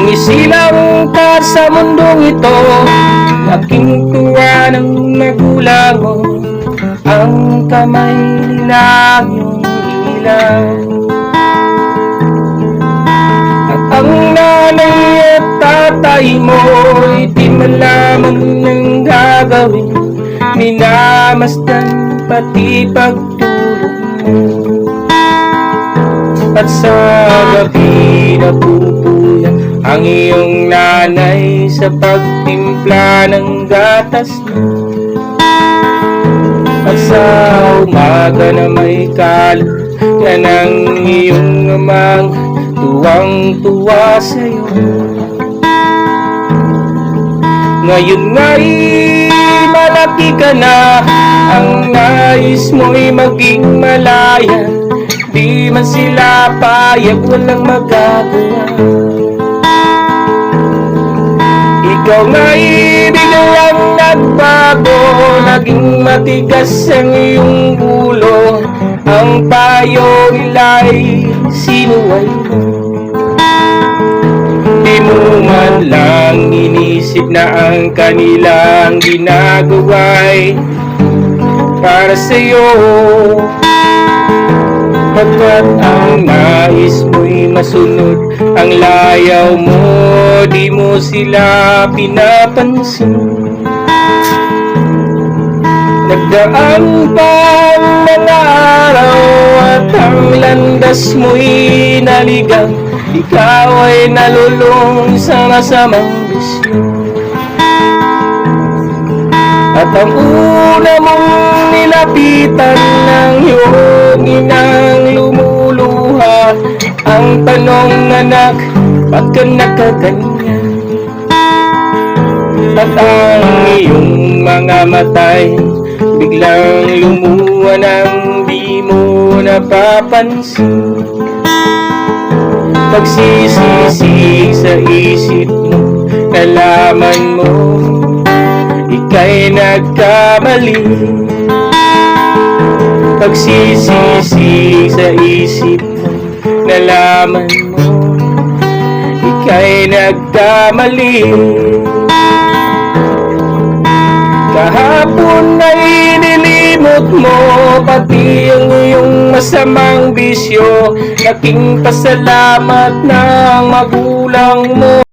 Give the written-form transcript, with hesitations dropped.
Sumisilang ka sa mundong ito, laking tuwa ng magulang mo. Ang kamay nila iyong ilaw, at ang nanay at tatay mo di malaman ng gagawin. Minamasdan pati pagtulog mo, at sa gabi napupuya ang iyong nanay sa pagtimpla ng gatas mo. At sa umaga na may kalat yan ang iyong amang tuwang-tuwa sa'yo. Ngayon nga'y malaki ka na, ang nais mo'y maging malaya. Di man sila payag, walang magagawa. Ikaw nga'y biglang nagbago, naging matigas ang iyong ulo. Ang payo nila'y sinuway mo. Di mo man lang inisip na ang kanilang ginagawa'y para sa'yo. Pagkat ang nais mo'y masunod ang layaw mo, di mo sila pinapansin. Nagdaan pa ang mga araw at ang landas mo'y naligaw. Ikaw ay nalulung sa masamang bisyo, at ang una mong nilapitan ng iyong inang lumuluha. Ang tanong, anak, ba't ka nakaganyan? At ang iyong mga matay biglang lumuha nang di mo napapansin. Pagsisisi sa isip mo, nalaman mo ika'y nagkamali. Pagsisisi sa isip mo, nalaman mo ika'y nagkamali. Kahapon ay nilimot mo pati ang iyong masamang bisyo. Laking pasalamat ng magulang mo.